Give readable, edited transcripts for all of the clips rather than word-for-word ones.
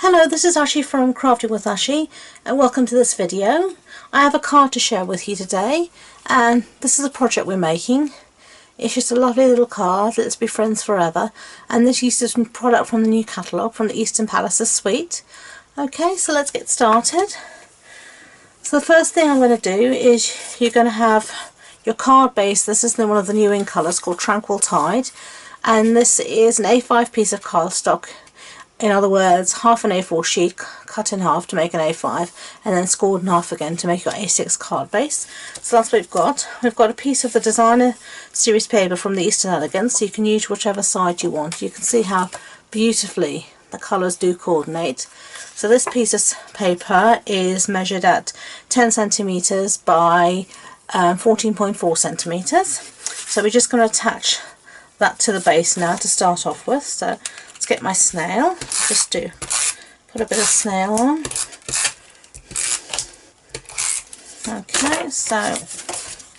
Hello, this is Ashi from Crafting with Ashi and welcome to this video. I have a card to share with you today and this is a project we're making. It's just a lovely little card, Let's Be Friends Forever, and this uses some product from the new catalogue from the Eastern Palaces suite. Okay, so let's get started. So the first thing I'm going to do is you're going to have your card base. This is one of the new ink colours called Tranquil Tide, and this is an A5 piece of cardstock. In other words, half an A4 sheet cut in half to make an A5 and then scored in half again to make your A6 card base. So that's what we've got. We've got a piece of the designer series paper from the Eastern Elegance, so you can use whichever side you want. You can see how beautifully the colours do coordinate. So this piece of paper is measured at 10 centimetres by 14.4 centimetres. So we're just going to attach that to the base now to start off with. So let's get my snail, just to put a bit of snail on. Okay, so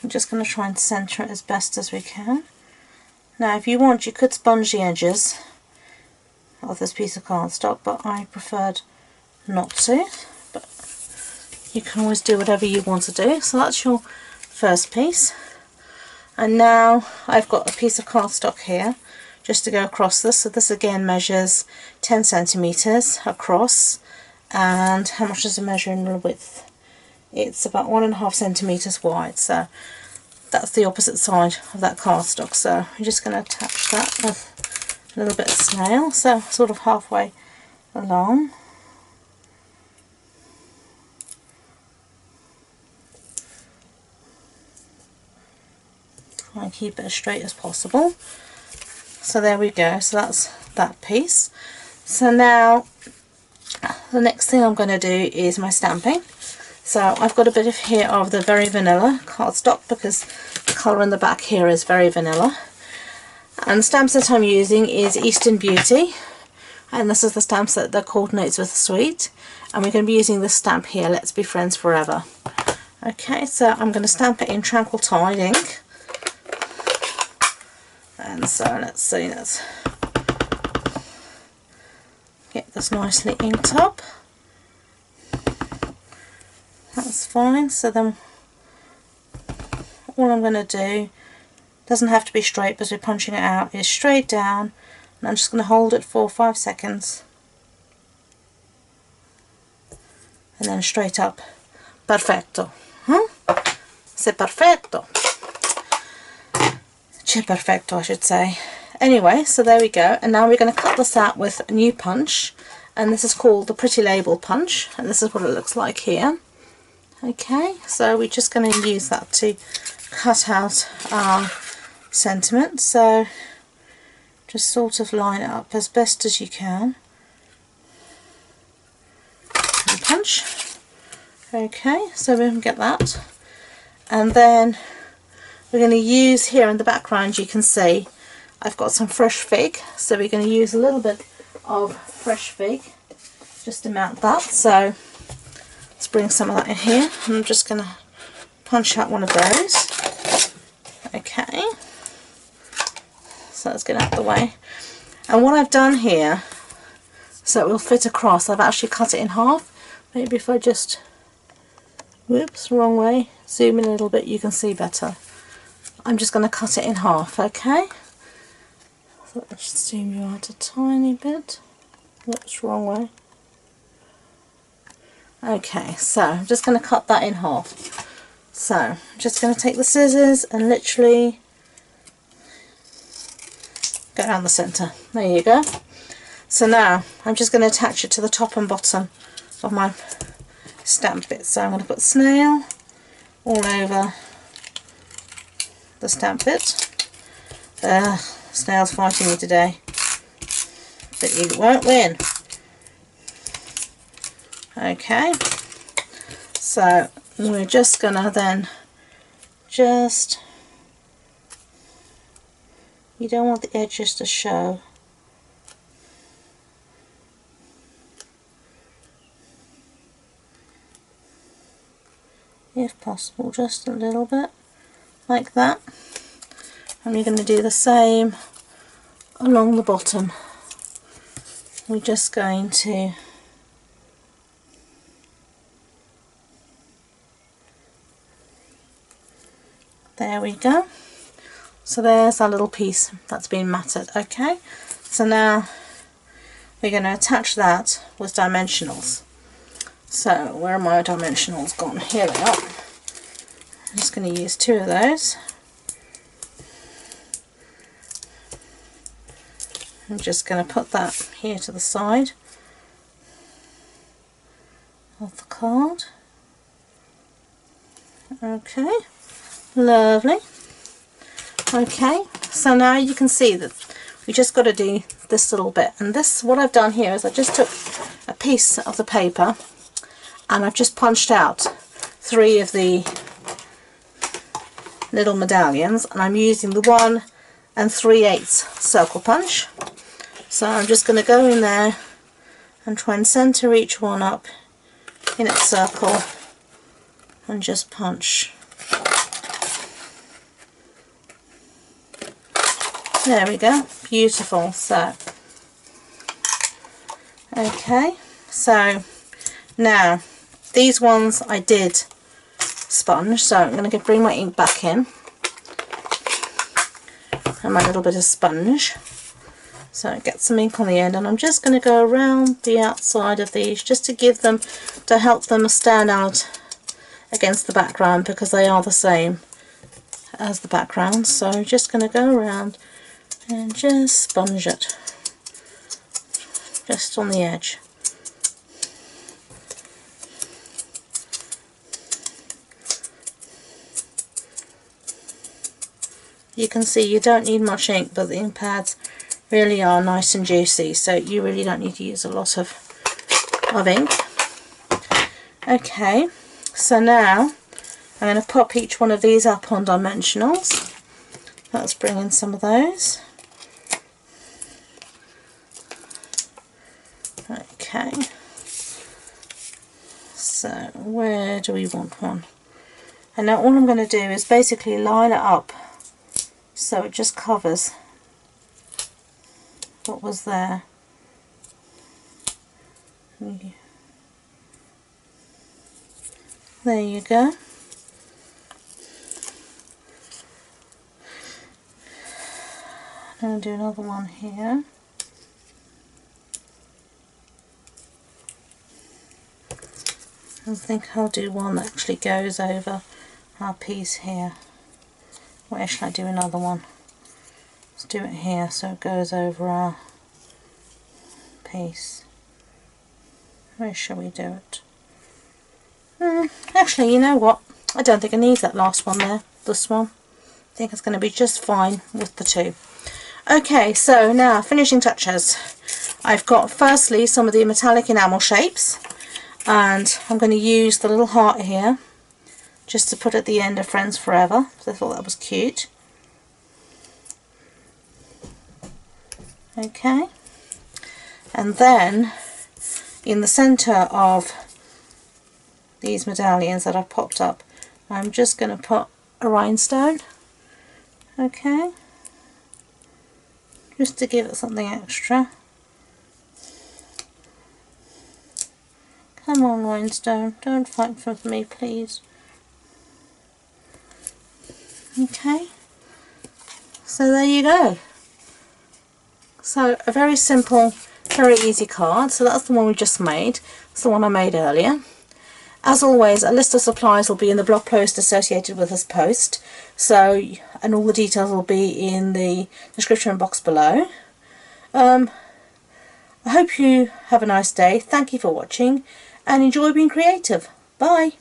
I'm just going to try and centre it as best as we can. Now if you want, you could sponge the edges of this piece of cardstock, but I preferred not to, but you can always do whatever you want to do. So that's your first piece, and now I've got a piece of cardstock here just to go across this. So this again measures 10 centimetres across, and how much does it measure in the width? It's about 1.5 centimetres wide, so that's the opposite side of that cardstock. So I'm just going to attach that with a little bit of snail, so sort of halfway along. Try and keep it as straight as possible. So there we go, so that's that piece. So now the next thing I'm going to do is my stamping. So I've got a bit of here of the Very Vanilla cardstock because the colour in the back here is very vanilla. And the stamp set I'm using is Eastern Beauty, and this is the stamp set that coordinates with the suite. And we're going to be using this stamp here, Let's Be Friends Forever. Okay, so I'm going to stamp it in Tranquil Tide ink. And so let's see, let's get this nicely inked up. That's fine. So then all I'm going to do, doesn't have to be straight because we're punching it out, is straight down, and I'm just going to hold it for 5 seconds and then straight up. Perfetto. Se perfetto. Perfecto, I should say. Anyway, so there we go, and now we're going to cut this out with a new punch, and this is called the Pretty Label punch, and this is what it looks like here. Okay, so we're just going to use that to cut out our sentiment. So just sort of line it up as best as you can and punch. Okay, so we can get that, and then we're going to use here in the background, you can see I've got some fresh fig, so we're going to use a little bit of fresh fig just to mount that. So let's bring some of that in here, and I'm just going to punch out one of those. Okay, so let's get out of the way. And what I've done here, so it will fit across, I've actually cut it in half. Maybe if I just, whoops, wrong way, zoom in a little bit, you can see better. I'm just going to cut it in half, okay? So let's zoom you out a tiny bit. Whoops, wrong way. Okay, so I'm just going to cut that in half. So I'm just going to take the scissors and literally go down the centre. There you go. So now I'm just going to attach it to the top and bottom of my stamp bit. So I'm going to put snail all over the stamp bit. Snail's fighting me today, but you won't win. Okay, so we're just gonna then you don't want the edges to show. If possible, just a little bit like that, and we're going to do the same along the bottom. We're just going to There we go. So there's our little piece that's been matted. Okay, so now we're going to attach that with dimensionals. So where are my dimensionals gone? Here they are. I'm just going to use 2 of those. I'm just going to put that here to the side of the card. Okay, lovely. Okay, so now you can see that we just got to do this little bit, and this, what I've done here is I just took a piece of the paper and I've just punched out 3 of the little medallions, and I'm using the 1 3/8 circle punch. So I'm just going to go in there and try and center each one up in its circle and just punch. There we go, beautiful. So okay, so now these ones I did sponge, so I'm going to bring my ink back in and my little bit of sponge, so get some ink on the end, and I'm just going to go around the outside of these just to give them, to help them stand out against the background, because they are the same as the background. So just going to go around and just sponge it just on the edge. You can see you don't need much ink, but the ink pads really are nice and juicy, so you really don't need to use a lot of ink. Okay, so now I'm going to pop each one of these up on dimensionals. Let's bring in some of those. Okay, so where do we want one? And now all I'm going to do is basically line it up so it just covers what was there. There you go. I'm going to do another one here. I think I'll do one that actually goes over our piece here. Where shall I do another one? Let's do it here so it goes over our piece. Where shall we do it? Actually, you know what? I don't think I need that last one there. This one. I think it's going to be just fine with the 2. Okay, so now finishing touches. I've got firstly some of the metallic enamel shapes, and I'm going to use the little heart here just to put at the end of Friends Forever. So I thought that was cute. Okay, and then in the centre of these medallions that I've popped up, I'm just going to put a rhinestone. Okay, just to give it something extra. Come on, rhinestone, don't fight for me, please. Okay, so there you go. So a very simple, very easy card. So that's the one we just made. It's the one I made earlier. As always, a list of supplies will be in the blog post associated with this post. So, and all the details will be in the description box below. I hope you have a nice day. Thank you for watching and enjoy being creative. Bye.